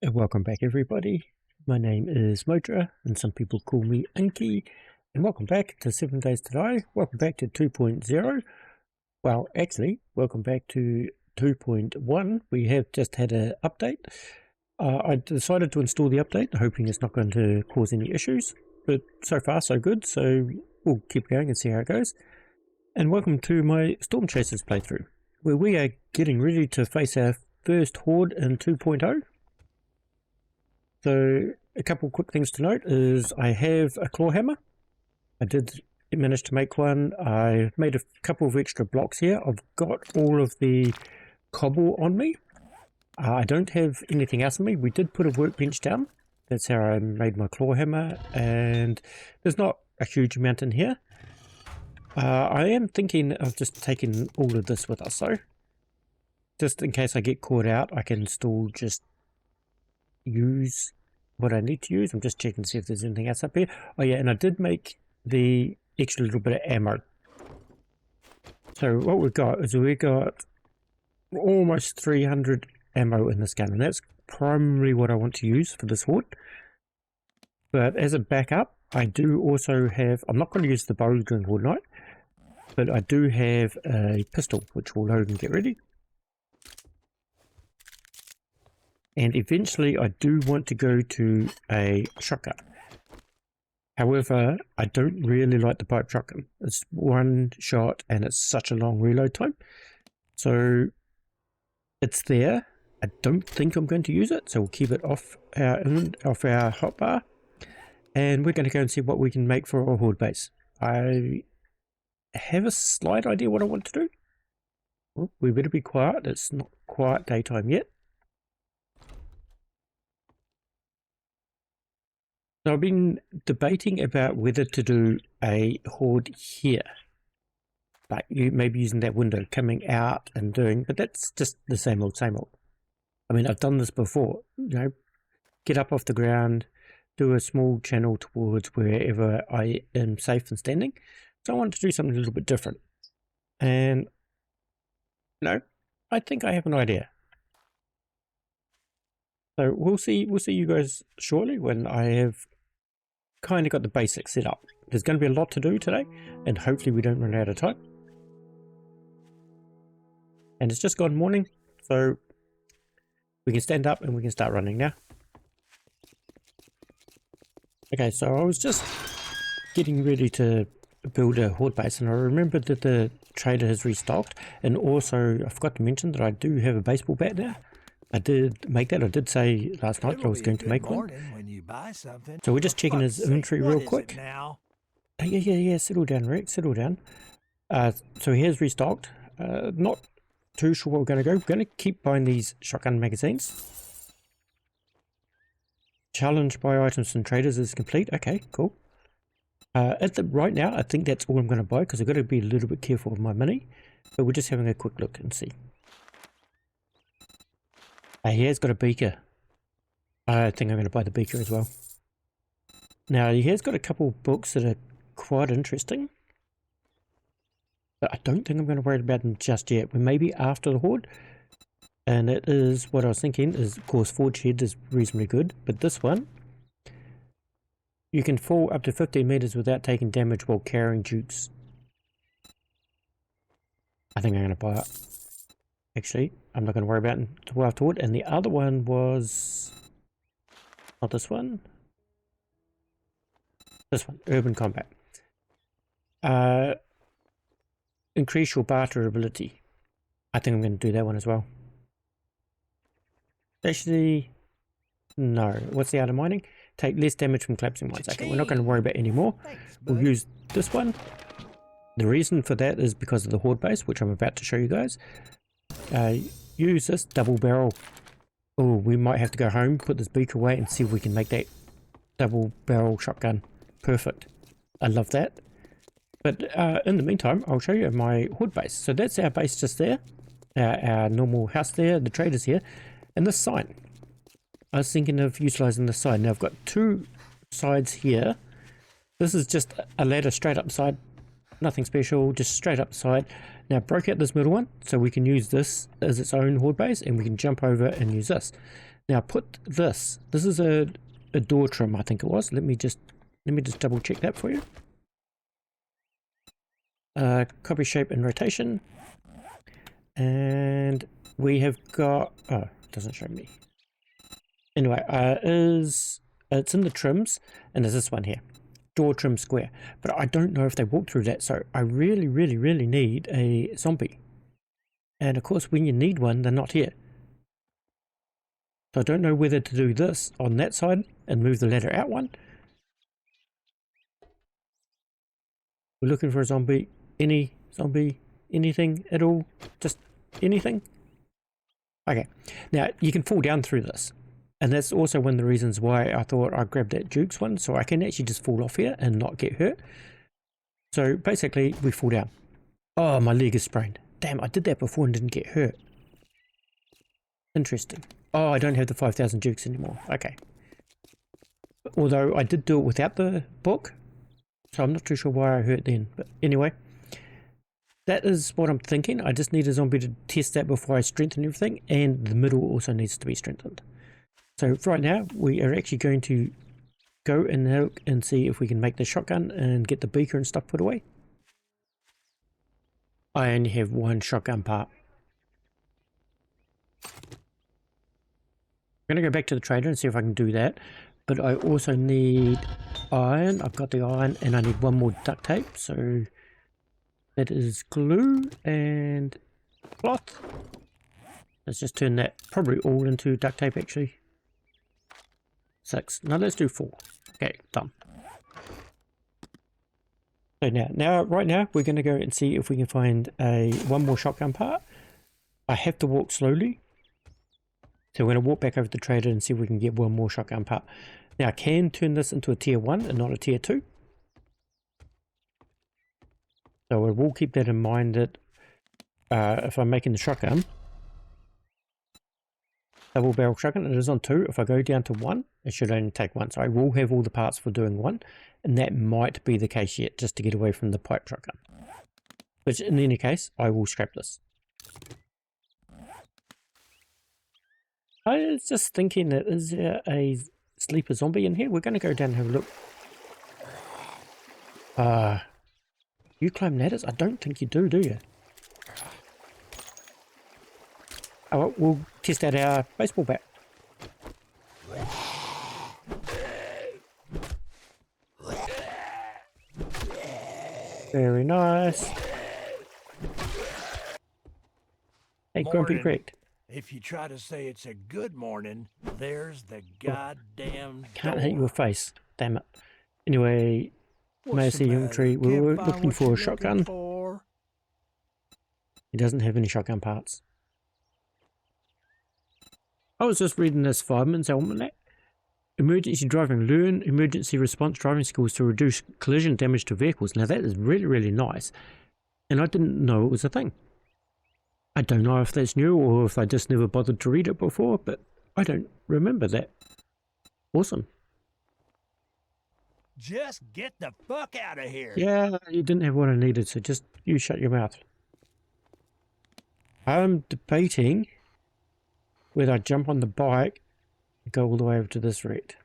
And welcome back everybody. My name is Modra and some people call me Inky, and welcome back to 7 Days to Die. Welcome back to 2.0. Well, actually, welcome back to 2.1. We have just had an update. I decided to install the update, hoping it's not going to cause any issues, but so far so good, so we'll keep going and see how it goes. And welcome to my Storm Chasers playthrough, where we are getting ready to face our first Horde in 2.0. So a couple quick things to note is I have a claw hammer. I did manage to make one. I made a couple of extra blocks here. I've got all of the cobble on me. I don't have anything else on me. We did put a workbench down. That's how I made my claw hammer, and there's not a huge amount in here. I am thinking of just taking all of this with us though. Just in case I get caught out, I can still just use what I need to use. I'm just checking to see if there's anything else up here. Oh yeah, and I did make the extra little bit of ammo. So what we've got is we've got almost 300 ammo in this gun, and that's primarily what I want to use for this horde. But as a backup, I do also have, I'm not going to use the bow during horde night, but I do have a pistol which we'll load and get ready. And eventually I do want to go to a shotgun. However, I don't really like the pipe shotgun. It's one shot and it's such a long reload time. So it's there. I don't think I'm going to use it, so we'll keep it off our hotbar. And we're going to go and see what we can make for our horde base. I have a slight idea what I want to do. Well, we better be quiet. It's not quite daytime yet. So I've been debating about whether to do a horde here, like you maybe using that window coming out and doing, but that's just the same old. I mean, I've done this before, you know, get up off the ground, do a small channel towards wherever I am safe and standing. So I want to do something a little bit different, and you know, I think I have an idea. So we'll see you guys shortly when I have kind of got the basics set up. There's going to be a lot to do today, and hopefully we don't run out of time. And it's just gone morning, so we can stand up and we can start running now. Okay, so I was just getting ready to build a horde base, and I remembered that the trader has restocked, and also I forgot to mention that I do have a baseball bat now. I did make that. I did say last night that I was going to make one. So we're just checking his inventory real quick. Yeah. Settle down, Rick. Settle down. So he has restocked. Not too sure where we're going to go. We're going to keep buying these shotgun magazines. Challenge buy items from traders is complete. Okay, cool. Right now, I think that's all I'm going to buy because I've got to be a little bit careful with my money. But we're just having a quick look and see. He has got a beaker. I think I'm going to buy the beaker as well. Now, he has got a couple of books that are quite interesting. But I don't think I'm going to worry about them just yet. We may be after the horde. And it is, what I was thinking is, of course, Forge Head is reasonably good. But this one, you can fall up to 15 meters without taking damage while carrying dukes. I think I'm going to buy it. Actually, I'm not going to worry about it until afterward. And the other one was not this one. This one, Urban Combat. Increase your barter ability. I think I'm going to do that one as well. Actually, no. What's the other mining? Take less damage from collapsing mines. Okay, we're not going to worry about any more. We'll use this one. The reason for that is because of the horde base, which I'm about to show you guys. Use this double barrel. Oh, we might have to go home, put this beaker away, and see if we can make that double barrel shotgun. Perfect. I love that. But in the meantime, I'll show you my horde base. So that's our base just there. Our normal house there, the traders here, and this sign. I was thinking of utilizing this side. Now I've got two sides here. This is just a ladder straight up the side. Nothing special, just straight up the side. Now broke out this middle one, so we can use this as its own horde base, and we can jump over and use this. Now put this. This is a door trim, I think it was. Let me just double check that for you. Copy shape and rotation. And we have got, oh, it doesn't show me. Anyway, it's in the trims, and there's this one here, door trim square. But I don't know if they walk through that, so I really, really, really need a zombie. And of course, when you need one, they're not here. So I don't know whether to do this on that side and move the ladder out one. We're looking for a zombie. Any zombie, anything at all, just anything. Okay, now you can fall down through this, and that's also one of the reasons why I thought I'd grab that Duke's one, so I can actually just fall off here and not get hurt. So basically we fall down. Oh, my leg is sprained. Damn, I did that before and didn't get hurt. Interesting. Oh, I don't have the 5,000 Dukes anymore. Okay. Although I did do it without the book, so I'm not too sure why I hurt then. But anyway, that is what I'm thinking. I just need a zombie to test that before I strengthen everything, and the middle also needs to be strengthened. So right now we are actually going to go and look and see if we can make the shotgun and get the beaker and stuff put away. I only have one shotgun part. I'm going to go back to the trader and see if I can do that. But I also need iron. I've got the iron, and I need one more duct tape. So that is glue and cloth. Let's just turn that probably all into duct tape actually. 6. Now let's do 4. Okay, done. So right now we're going to go and see if we can find one more shotgun part. I have to walk slowly. So we're going to walk back over to the trader and see if we can get one more shotgun part. Now I can turn this into a tier 1 and not a tier 2. So I will keep that in mind that if I'm making the shotgun, double barrel shotgun, it is on 2. If I go down to 1, it should only take 1. So I will have all the parts for doing 1. And that might be the case yet, just to get away from the pipe shotgun. Which in any case, I will scrap this. I was just thinking that is there a sleeper zombie in here? We're going to go down and have a look. You climb ladders? I don't think you do you? Oh, well, we'll test out our baseball bat. Very nice. Hey, Grumpy Correct. If you try to say it's a good morning, there's the goddamn Can't hit your face. Damn it. Anyway, may I see young tree? We were looking for a shotgun. He doesn't have any shotgun parts. I was just reading this Fireman's Almanac. Emergency driving. Learn emergency response driving skills to reduce collision damage to vehicles. Now that is really, really nice. And I didn't know it was a thing. I don't know if that's new or if I just never bothered to read it before, but I don't remember that. Awesome. Just get the fuck out of here. Yeah, you didn't have what I needed, so just you shut your mouth. I'm debating whether I jump on the bike and go all the way over to this route.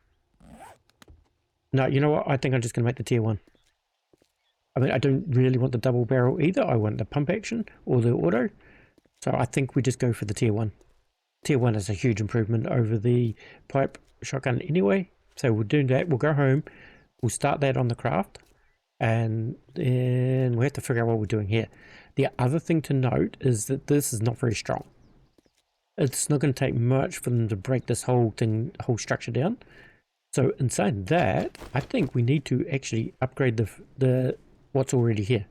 No, you know what? I think I'm just going to make the tier 1. I mean, I don't really want the double barrel either. I want the pump action or the auto. So I think we just go for the tier 1. Tier 1 is a huge improvement over the pipe shotgun anyway. So we'll do that. We'll go home. We'll start that on the craft. And then we'll have to figure out what we're doing here. The other thing to note is that this is not very strong. It's not going to take much for them to break this whole structure down. So in saying that, I think we need to actually upgrade the what's already here.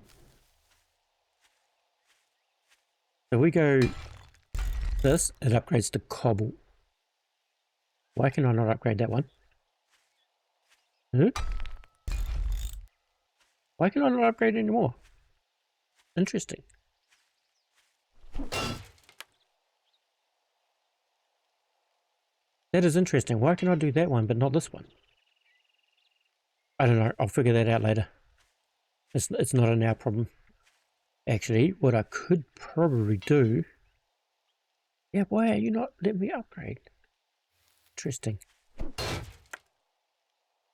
So we go this, it upgrades to cobble. Why can I not upgrade that one? Huh? Why can I not upgrade anymore? Interesting. That is interesting. Why can I do that one but not this one? I don't know. I'll figure that out later. It's not a now problem. Actually, what I could probably do... Yeah, why are you not letting me upgrade? Interesting.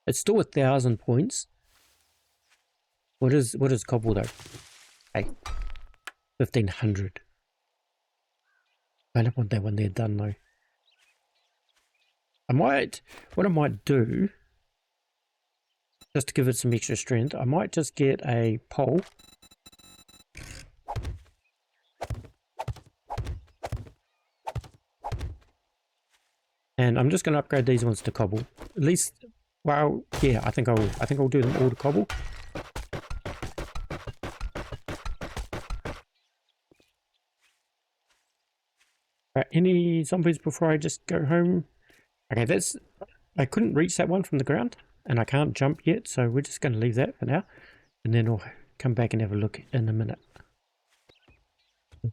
It's still 1,000 points. What is cobble though? Hey, 1,500. I don't want that one there done though. What I might do, just to give it some extra strength, I might just get a pole. And I'm just going to upgrade these ones to cobble. At least, well, yeah, I think I'll do them all to cobble. Right, any zombies before I just go home? Okay, I couldn't reach that one from the ground, and I can't jump yet, so we're just going to leave that for now, and then I'll come back and have a look in a minute.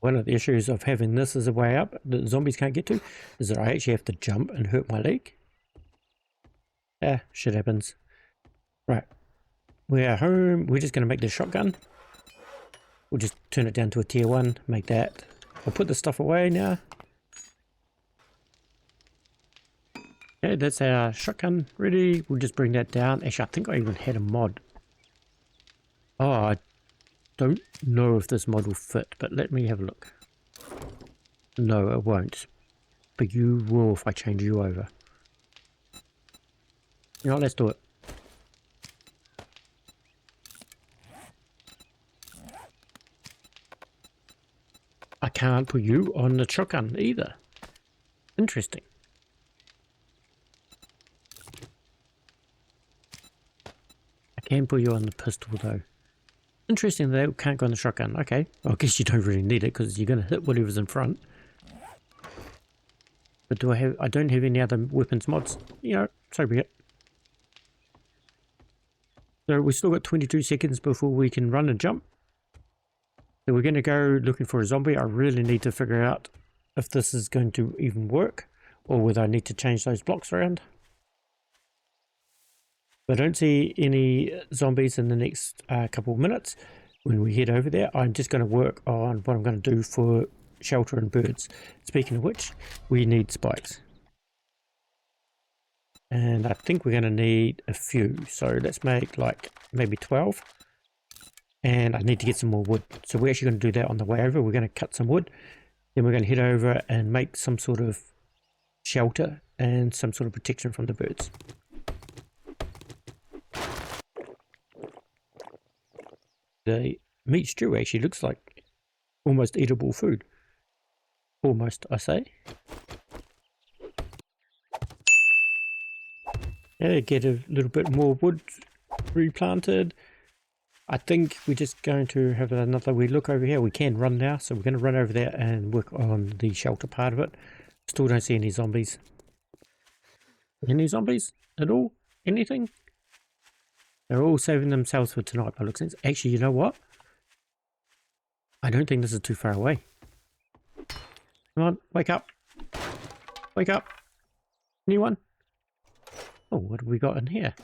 One of the issues of having this as a way up that zombies can't get to is that I actually have to jump and hurt my leg. Shit happens. Right, we are home. We're just going to make this shotgun. We'll just turn it down to a tier 1, make that. I'll put the stuff away now. Okay, that's our shotgun ready. We'll just bring that down. Actually, I think I even had a mod. Oh, I don't know if this mod will fit, but let me have a look. No, it won't. But you will if I change you over. You know, let's do it. I can't put you on the shotgun either. Interesting. I can put you on the pistol though. Interesting that it can't go on the shotgun. Okay, well, I guess you don't really need it because you're going to hit whatever's in front. But do I don't have any other weapons mods. You know, so be it. So we've still got 22 seconds before we can run and jump. So we're going to go looking for a zombie. I really need to figure out if this is going to even work or whether I need to change those blocks around. I don't see any zombies in the next couple of minutes. When we head over there, I'm just going to work on what I'm going to do for shelter and birds. Speaking of which, we need spikes. And I think we're going to need a few. So let's make like maybe 12. And I need to get some more wood. So we're actually going to do that on the way over. We're going to cut some wood. Then we're going to head over and make some sort of shelter and some sort of protection from the birds. The meat stew actually looks like almost edible food. Almost, I say. Yeah, get a little bit more wood replanted. I think we're just going to have another wee look over here. We can run now, so we're going to run over there and work on the shelter part of it. Still don't see any zombies. Any zombies at all? Anything? They're all saving themselves for tonight by looks of things. Actually, you know what? I don't think this is too far away. Come on, wake up. Wake up. Anyone? Oh, what have we got in here?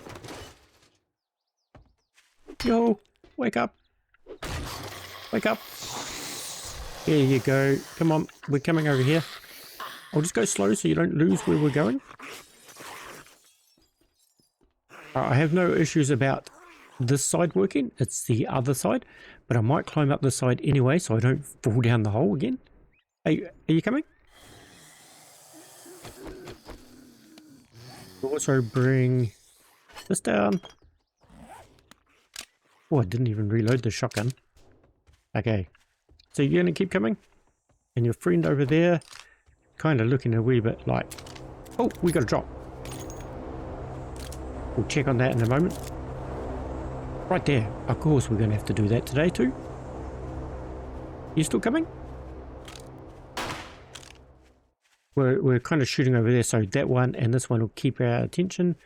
Yo, wake up. Wake up. There you go. Come on, we're coming over here. I'll just go slow so you don't lose where we're going. I have no issues about this side working. It's the other side. But I might climb up this side anyway so I don't fall down the hole again. Are you coming? We'll also bring this down. Oh, I didn't even reload the shotgun. Okay. So you're going to keep coming? And your friend over there, kind of looking a wee bit like... Oh, we got a drop. We'll check on that in a moment. Right there. Of course we're going to have to do that today too. You still coming? We're kind of shooting over there, so that one and this one will keep our attention.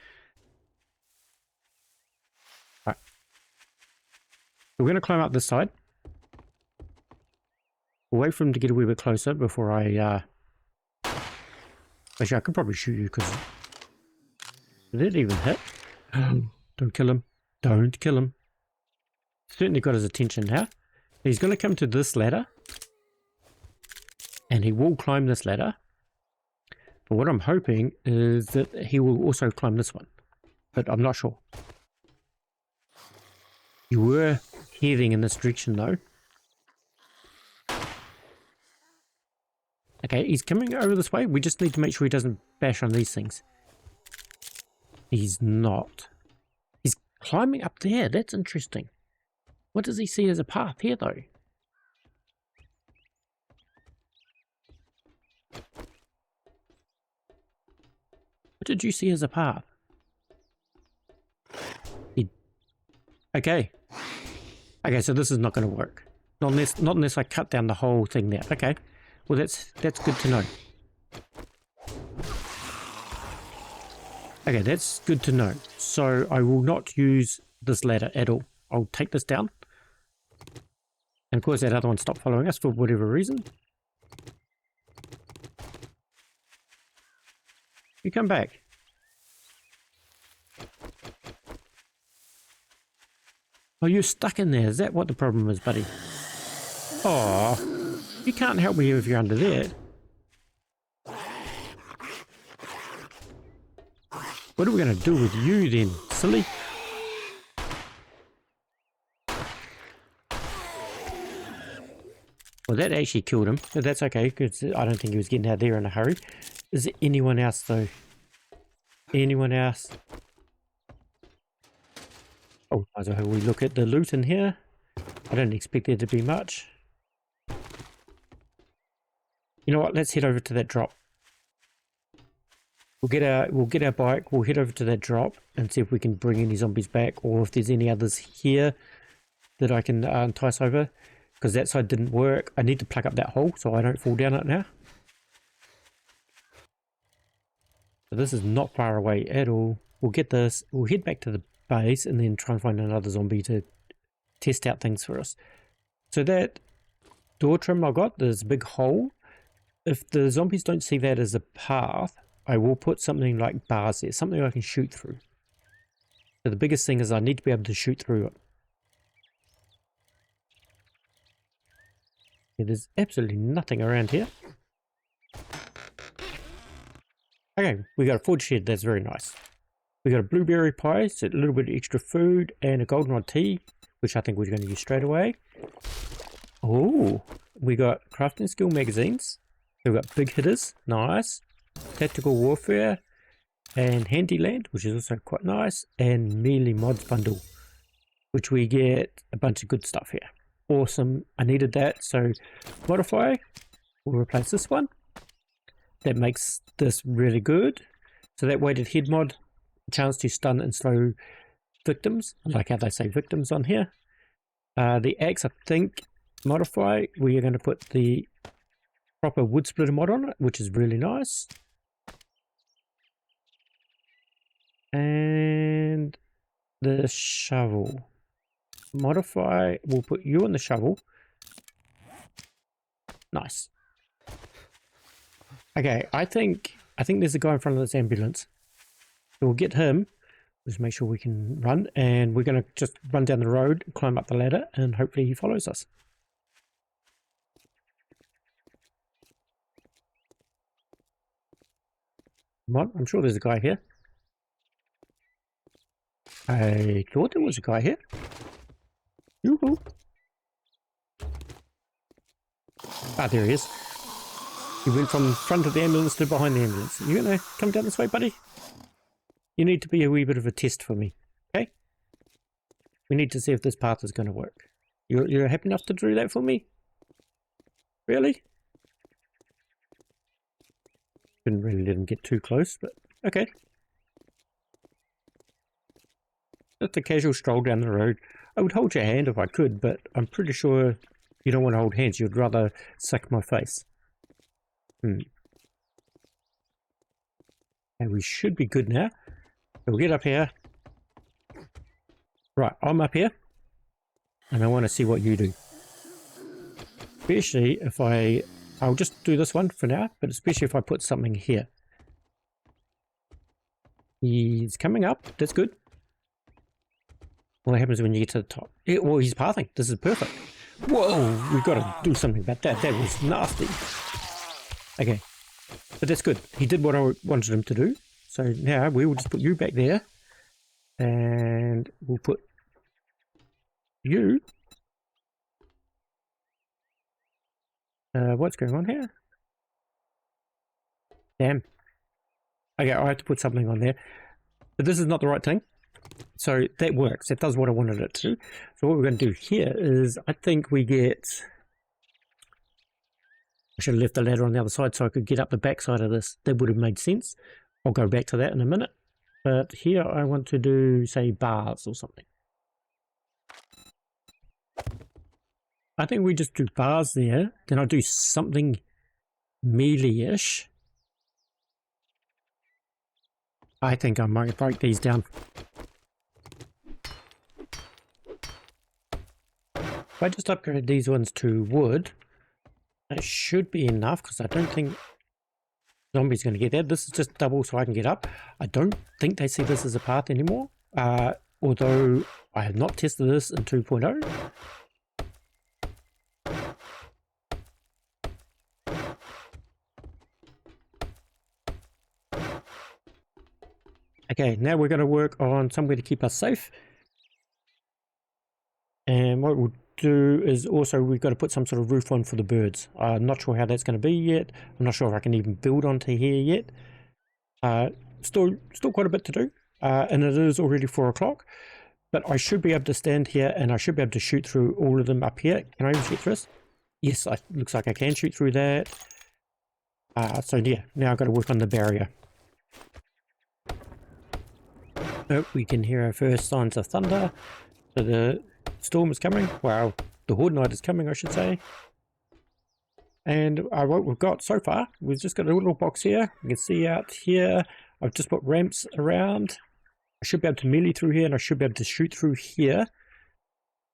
Right. We're going to climb up this side. We'll wait for him to get a wee bit closer before I... Actually, I could probably shoot you because... Did it even hit? Don't kill him. Don't kill him. Certainly got his attention now. He's going to come to this ladder. And he will climb this ladder. But what I'm hoping is that he will also climb this one. But I'm not sure. You were heading in this direction though. Okay, he's coming over this way. We just need to make sure he doesn't bash on these things. He's not. He's climbing up there. That's interesting. What does he see as a path here though? What did you see as a path? Okay. Okay, so this is not going to work. Not unless I cut down the whole thing there. Okay. Well, that's good to know. Okay, that's good to know. So I will not use this ladder at all. I'll take this down. And of course that other one stopped following us for whatever reason. You come back. Oh, you're stuck in there. Is that what the problem is, buddy? Oh, you can't help me if you're under there. What are we going to do with you then, silly? Well, that actually killed him, but that's okay, because I don't think he was getting out there in a hurry. Is there anyone else, though? Anyone else? Oh, so we look at the loot in here. I don't expect there to be much. You know what? Let's head over to that drop. We'll get our bike. We'll head over to that drop and see if we can bring any zombies back, or if there's any others here that I can entice over. Because that side didn't work. I need to plug up that hole so I don't fall down it now. So this is not far away at all. We'll get this. We'll head back to the base and then try and find another zombie to test out things for us. So that door trim I got, there's a big hole. If the zombies don't see that as a path, I will put something like bars there, something I can shoot through. So the biggest thing is I need to be able to shoot through it. Yeah, there's absolutely nothing around here. Okay, we got a forge shed, that's very nice. We got a blueberry pie, so a little bit of extra food, and a goldenrod tea, which I think we're going to use straight away. Oh, we got crafting skill magazines. We've got big hitters, nice. Tactical warfare, and handyland, which is also quite nice, and melee mods bundle, which we get a bunch of good stuff here. Awesome, I needed that, so modify, we'll replace this one. That makes this really good. So that weighted head mod, chance to stun and slow victims. I like how they say victims on here. The axe, I think, modify, we are going to put the proper wood splitter mod on it, which is really nice. And the shovel. Modify, we'll put you on the shovel. Nice. Okay, I think there's a guy in front of this ambulance. So we'll get him. Just make sure we can run, and we're going to just run down the road, climb up the ladder, and hopefully he follows us. Come on, I'm sure there's a guy here. I thought there was a guy here. Yoo-hoo. Ah, there he is. He went from front of the ambulance to behind the ambulance. You gonna come down this way, buddy? You need to be a wee bit of a test for me, okay? We need to see if this path is going to work. You're happy enough to do that for me? Really? Didn't really let him get too close, but okay. Just a casual stroll down the road. I would hold your hand if I could, but I'm pretty sure you don't want to hold hands. You'd rather suck my face. And we should be good now. We'll get up here. Right, I'm up here. And I want to see what you do. Especially if I'll just do this one for now, but especially if I put something here. He's coming up. That's good. What happens when you get to the top? Well, he's pathing. This is perfect. Whoa, we've got to do something about that. That was nasty. Okay. But that's good. He did what I wanted him to do. So now we will just put you back there. And we'll put you. What's going on here? Damn. Okay, I have to put something on there. But this is not the right thing. So that works. It does what I wanted it to. So what we're going to do here is, I think we get... I should have left the ladder on the other side so I could get up the back side of this. That would have made sense. I'll go back to that in a minute. But here I want to do, say, bars or something. I think we just do bars there. Then I'll do something melee-ish. I think I might break these down. If I just upgrade these ones to wood, that should be enough, because I don't think zombies going to get that. This is just double so I can get up. I don't think they see this as a path anymore, although I have not tested this in 2.0. Okay, now we're going to work on somewhere to keep us safe. And what we'll do is also we've got to put some sort of roof on for the birds. I'm not sure how that's going to be yet. I'm not sure if I can even build onto here yet. Still quite a bit to do. And it is already 4 o'clock. But I should be able to stand here and I should be able to shoot through all of them up here. Can I even shoot through this? Yes, it looks like I can shoot through that. So yeah, now I've got to work on the barrier. Oh, we can hear our first signs of thunder. So the storm is coming. Wow, the Horde night is coming, I should say. And what we've got so far, we've just got a little box here. You can see out here, I've just put ramps around. I should be able to melee through here and I should be able to shoot through here.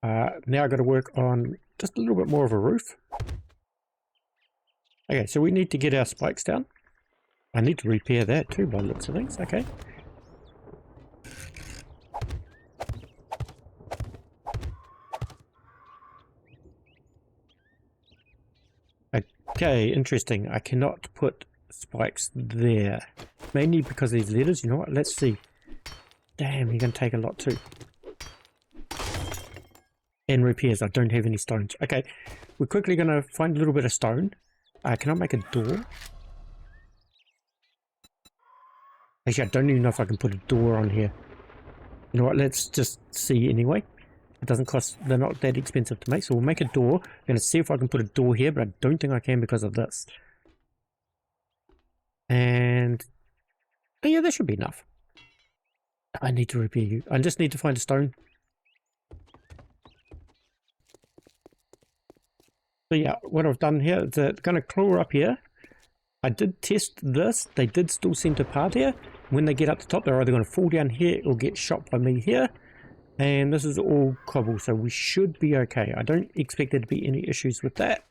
Now I've got to work on just a little bit more of a roof. Okay, so we need to get our spikes down. I need to repair that too by the looks of things. Okay. Okay, interesting. I cannot put spikes there. Mainly because of these letters. You know what? Let's see. Damn, you're going to take a lot too. And repairs. I don't have any stones. Okay, we're quickly going to find a little bit of stone. Can I make a door? Actually, I don't even know if I can put a door on here. You know what? Let's just see anyway. It doesn't cost, they're not that expensive to make, so we'll make a door. I'm going to see if I can put a door here, but I don't think I can because of this. And oh yeah, that should be enough. I need to repair you. I just need to find a stone. So yeah, what I've done here is it's going to claw up here. I did test this. They did still seem to part here. When they get up the top, they're either going to fall down here or get shot by me here. And this is all cobble, so we should be okay. I don't expect there to be any issues with that.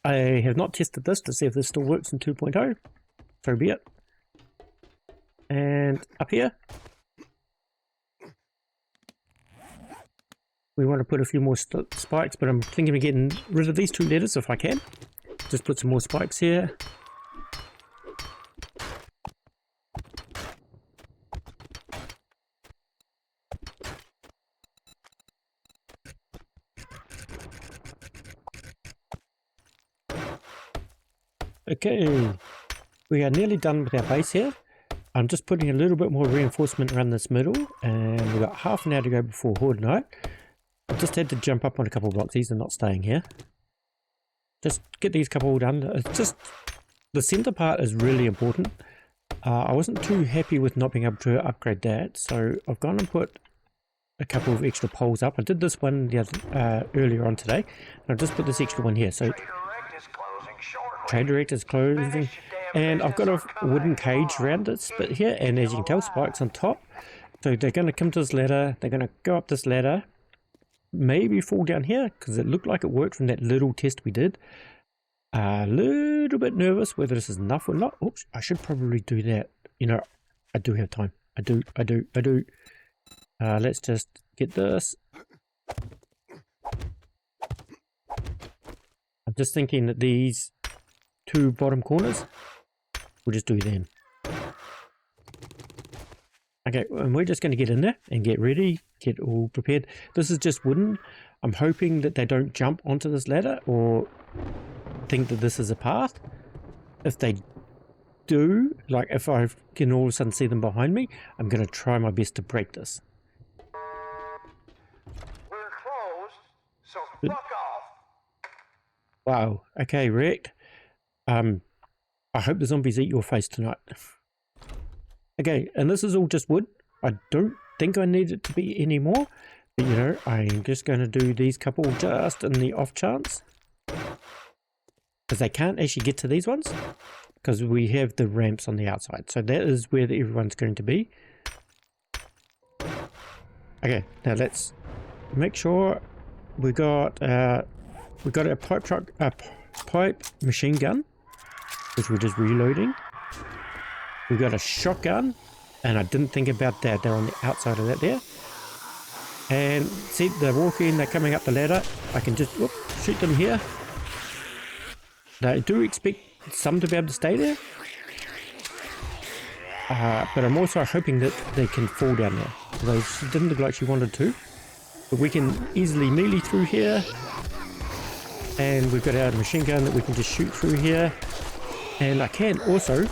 I have not tested this to see if this still works in 2.0. So be it. And up here, we want to put a few more spikes, but I'm thinking of getting rid of these 2 letters if I can. Just put some more spikes here. Okay, we are nearly done with our base here. I'm just putting a little bit more reinforcement around this middle, and we've got half an hour to go before Horde night. I just had to jump up on a couple of blocks. These are not staying here. Just get these couple done. It's just the center part is really important. I wasn't too happy with not being able to upgrade that, so I've gone and put a couple of extra poles up. I did this one the other, earlier on today, and I've just put this extra one here. So Trade Direct is closing, and I've got a wooden cage around this bit here, and as you can tell, spikes on top. So they're going to come to this ladder, they're going to go up this ladder, maybe fall down here, because it looked like it worked from that little test we did. A little bit nervous whether this is enough or not. Oops, I should probably do that. You know, I do have time. I do. Let's just get this. I'm just thinking that these two bottom corners. We'll just do them. Okay, and we're just going to get in there and get ready, get all prepared. This is just wooden. I'm hoping that they don't jump onto this ladder or think that this is a path. If they do, like if I can all of a sudden see them behind me, I'm going to try my best to break this. We're closed, so fuck off. Wow, okay, wrecked. I hope the zombies eat your face tonight. Okay, and this is all just wood. I don't think I need it to be any more. But, you know, I'm just going to do these couple just in the off chance. Because they can't actually get to these ones. Because we have the ramps on the outside. So that is where everyone's going to be. Okay, now let's make sure we got a pipe truck, a pipe machine gun. Which we're just reloading. We got a shotgun, and I didn't think about that. They're on the outside of that there. And see, they're walking, they're coming up the ladder. I can just shoot them here. I do expect some to be able to stay there. But I'm also hoping that they can fall down there. Although she didn't look like she wanted to. But we can easily melee through here. And we've got our machine gun that we can just shoot through here. And I can also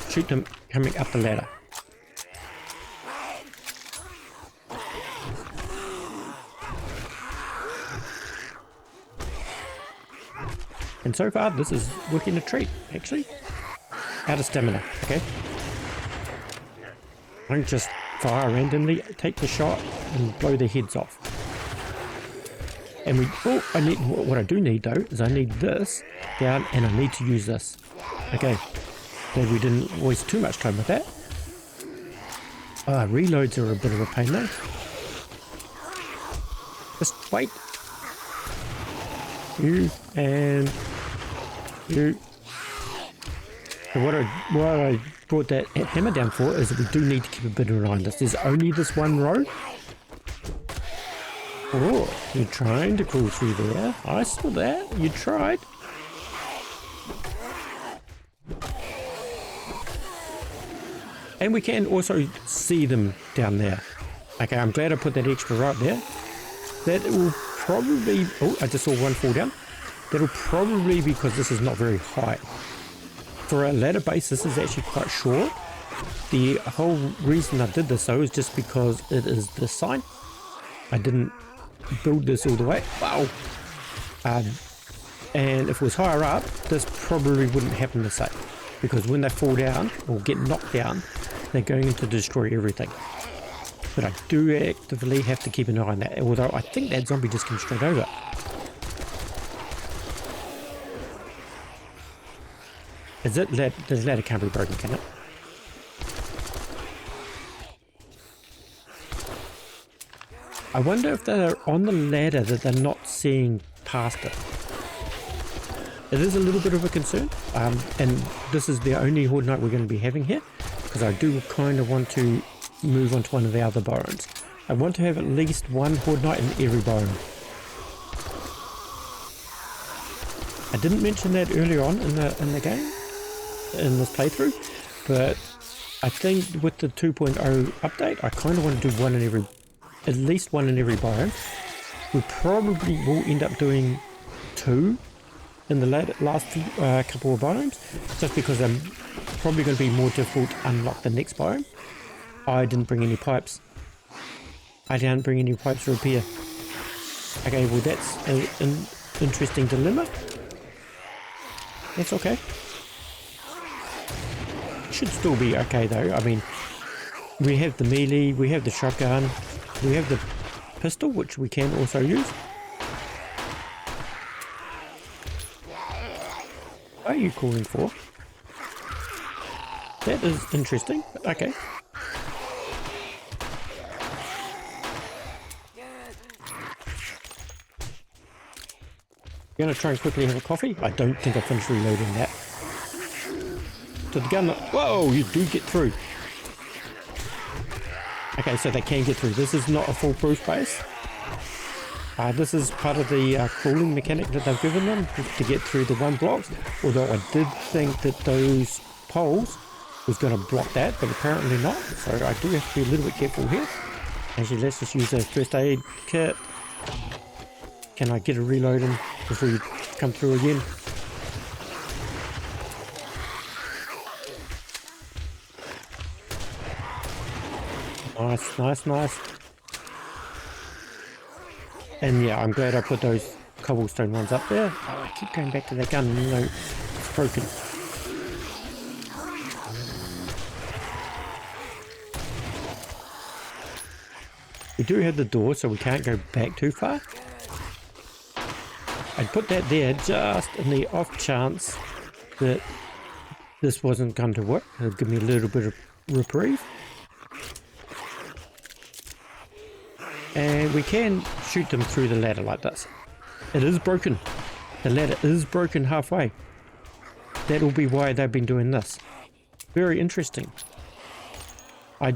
shoot them coming up the ladder. And so far this is working a treat, actually. Out of stamina, okay? I don't just fire randomly, take the shot and blow their heads off. And what I do need though is I need this down and I need to use this. Okay, glad we didn't waste too much time with that. Reloads are a bit of a pain though. Just wait. You and you. So what I brought that hammer down for is that we do need to keep a bit of an eye on this. There's only this one row. Oh, you're trying to crawl through there. I saw that. You tried. And we can also see them down there. Okay, I'm glad I put that extra right there. That will probably... Oh, I just saw one fall down. That'll probably be because this is not very high. For a ladder base, this is actually quite short. The whole reason I did this, though, is just because it is this side. I didn't build this all the way. Wow. And if it was higher up, this probably wouldn't happen the same. Because when they fall down, or get knocked down, they're going to destroy everything. But I do actively have to keep an eye on that. Although I think that zombie just came straight over. This ladder can't be broken, can it? I wonder if they're on the ladder that they're not seeing past it. It is a little bit of a concern, and this is the only Horde night we're going to be having here, because I do kind of want to move on to one of the other biomes. I want to have at least one Horde night in every biome. I didn't mention that earlier on in the game, in this playthrough, but I think with the 2.0 update, I kind of want to do at least one in every biome. We probably will end up doing 2 in the last couple of biomes, just because they're probably going to be more difficult to unlock the next biome. I didn't bring any pipes. I didn't bring any pipes to repair. Okay, well that's an interesting dilemma. That's okay. Should still be okay though. I mean, we have the melee, we have the shotgun, we have the pistol, which we can also use. What are you calling for? That is interesting. Okay. Gonna try and quickly have a coffee. I don't think I finished reloading that. To the gun. Whoa, you do get through. Okay, so they can get through. This is not a foolproof base. This is part of the crawling mechanic that they've given them to get through the one blocks, although I did think that those poles was going to block that, but apparently not, so I do have to be a little bit careful here. Actually, let's just use a first aid kit. Can I get a reload in before you come through again? Nice, nice, nice. And yeah, I'm glad I put those cobblestone ones up there. Oh, I keep going back to that gun, you know, it's broken. We do have the door, so we can't go back too far. I put that there just in the off chance that this wasn't going to work. It'll give me a little bit of reprieve. And we can shoot them through the ladder like this. It is broken. The ladder is broken halfway. That'll be why they've been doing this. Very interesting. I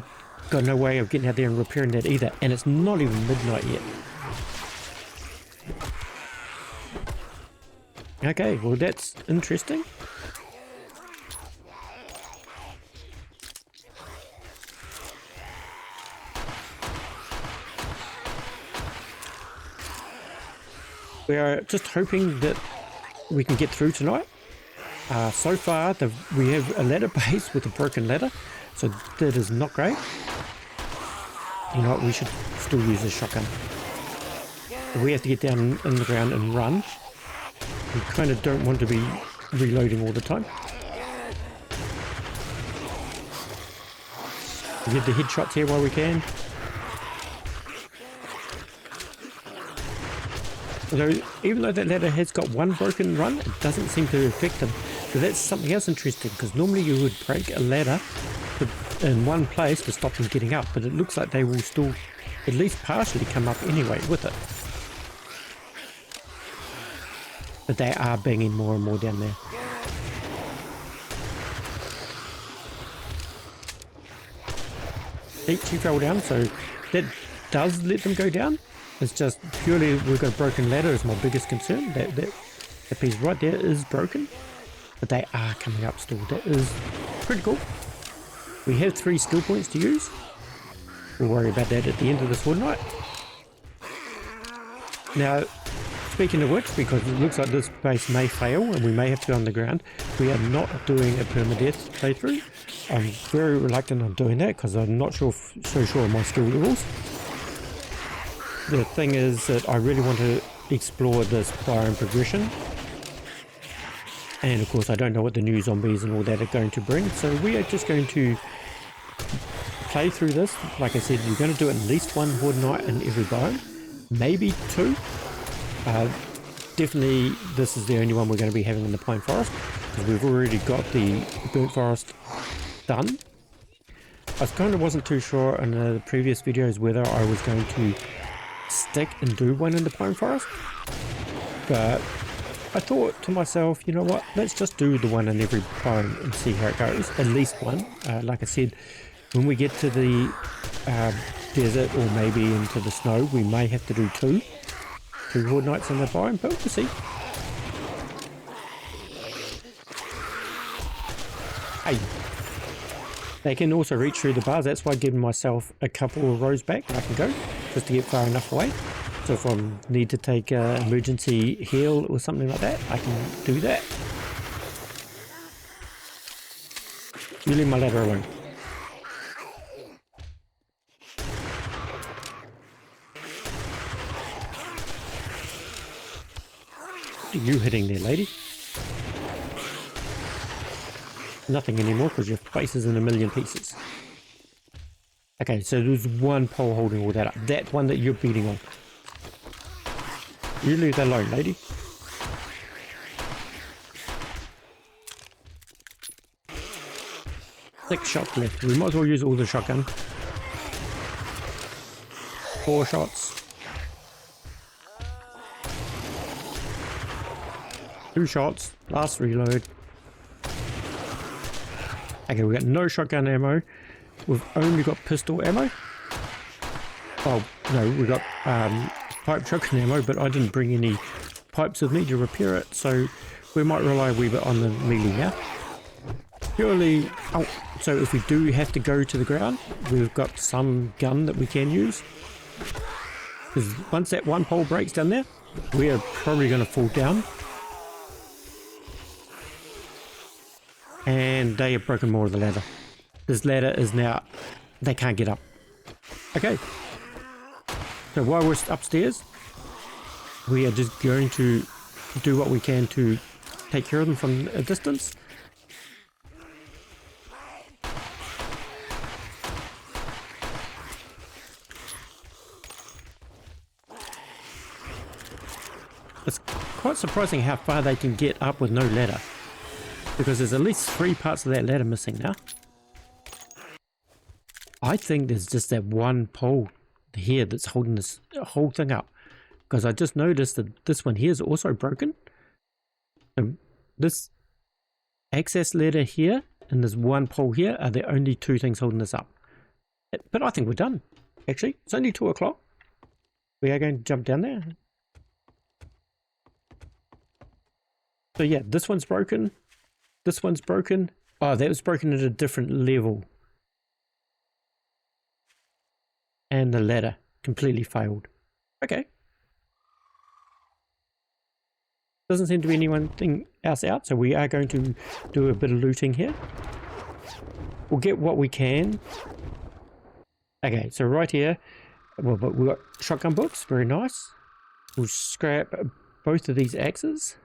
got no way of getting out there and repairing that either. And it's not even midnight yet. Okay, well that's interesting. We are just hoping that we can get through tonight. So far, we have a ladder base with a broken ladder, so that is not great. You know what, we should still use a shotgun. We have to get down in the ground and run. We kind of don't want to be reloading all the time. We get the headshots here while we can. Although, even though that ladder has got one broken run, it doesn't seem to affect them. So that's something else interesting, because normally you would break a ladder in one place to stop them getting up, but it looks like they will still at least partially come up anyway with it. But they are banging more and more down there. See, she fell down, so that does let them go down. It's just purely we've got a broken ladder is my biggest concern. That piece right there is broken, but they are coming up still. That is pretty cool. We have 3 skill points to use. We'll worry about that at the end of this Horde night. Now, speaking of which, because it looks like this base may fail and we may have to go on the ground, we are not doing a permadeath playthrough. I'm very reluctant on doing that because I'm not so sure of my skill levels. The thing is that I really want to explore this biome progression, and of course I don't know what the new zombies and all that are going to bring, so we are just going to play through this. Like I said, you're going to do at least 1 Horde night in every biome, maybe 2. Definitely this is the only one we're going to be having in the Pine Forest, because we've already got the Burnt Forest done. I kind of wasn't too sure in the previous videos whether I was going to stick and do one in the Pine Forest, but I thought to myself, you know what, let's just do the one in every biome and see how it goes. At least one. Like I said, when we get to the desert or maybe into the snow, we may have to do 2 Horde nights in the biome, but we'll see. Hey, they can also reach through the bars. That's why I've given myself a couple of rows back I can go, just to get far enough away. So if I need to take an emergency heal or something like that, I can do that. You leave my ladder alone. What are you hitting there, lady? Nothing anymore because your face is in a million pieces. Okay, so there's 1 pole holding all that up. That one that you're beating on. You leave that alone, lady. Six shots left. We might as well use all the shotgun. 4 shots. 2 shots. Last reload. Okay, we got no shotgun ammo. We've only got pistol ammo. Oh no, we got pipe shotgun ammo, but I didn't bring any pipes with me to repair it, so we might rely a wee bit on the melee now. Purely, oh, so if we do have to go to the ground, we've got some gun that we can use. Because once that one pole breaks down there, we are probably going to fall down. And they have broken more of the ladder. This ladder is now, they can't get up. Okay. So while we're upstairs, we are just going to do what we can to take care of them from a distance. It's quite surprising how far they can get up with no ladder, because there's at least 3 parts of that ladder missing now. I think there's just that one pole here that's holding this whole thing up, because I just noticed that this one here is also broken. So this access ladder here and this one pole here are the only 2 things holding this up. But I think we're done. Actually, it's only 2 o'clock. We are going to jump down there. So yeah, this one's broken. This one's broken. Oh, that was broken at a different level. And the ladder completely failed. Okay. Doesn't seem to be anything else out, so we are going to do a bit of looting here. We'll get what we can. Okay, so right here, well, but we've got shotgun bolts, very nice. We'll scrap both of these axes.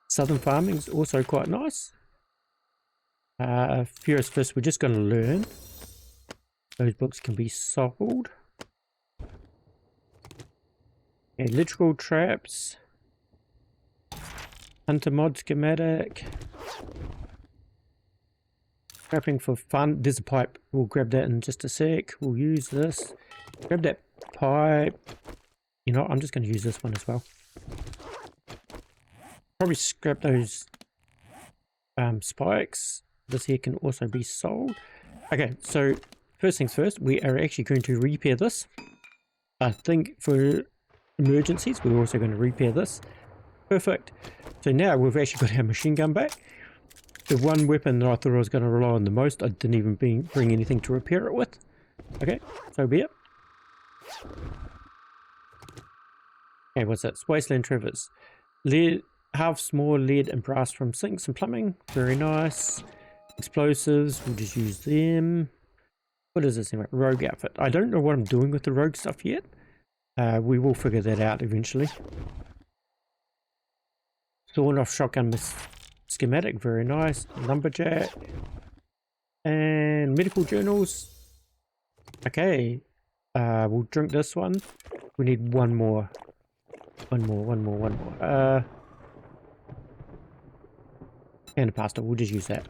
Southern farming is also quite nice. Furious Fist, we're just going to learn. Those books can be sold. Electrical traps. Hunter mod schematic. Scrapping for fun. There's a pipe. We'll grab that in just a sec. We'll use this. Grab that pipe. You know, I'm just going to use this one as well. Probably scrap those spikes. This here can also be sold. Okay, so first things first, we are actually going to repair this. I think for emergencies, we're also going to repair this. Perfect. So now we've actually got our machine gun back. The one weapon that I thought I was going to rely on the most, I didn't even bring anything to repair it with. Okay, so be it. Okay, what's that? Wasteland Trevor's. Lead. Half small lead and brass from sinks and plumbing. Very nice. Explosives. We'll just use them. What is this anyway? Rogue outfit. I don't know what I'm doing with the rogue stuff yet. We will figure that out eventually. Sawn off shotgun schematic. Very nice. Lumberjack. And medical journals. Okay. We'll drink this one. We need one more. One more. And a pasta, we'll just use that.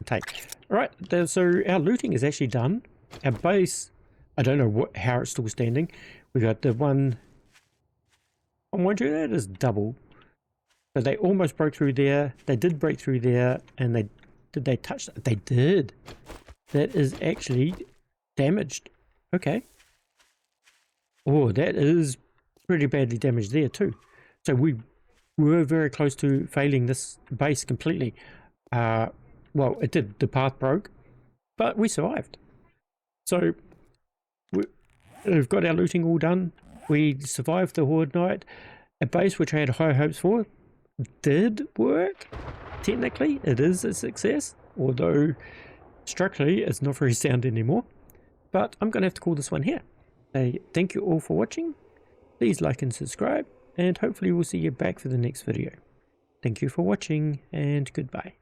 Take. Alright, so our looting is actually done. Our base, I don't know how it's still standing. We got the one, oh, mind you, that is double. So they almost broke through there. They did break through there, and did they touch that? They did. That is actually damaged. Okay. Oh, that is pretty badly damaged there too. So we were very close to failing this base completely. Well, it did. The path broke, but we survived. So we've got our looting all done. We survived the Horde night. A base which I had high hopes for did work. Technically, it is a success, although structurally it's not very sound anymore. But I'm going to have to call this one here. Thank you all for watching. Please like and subscribe, and hopefully we'll see you back for the next video. Thank you for watching, and goodbye.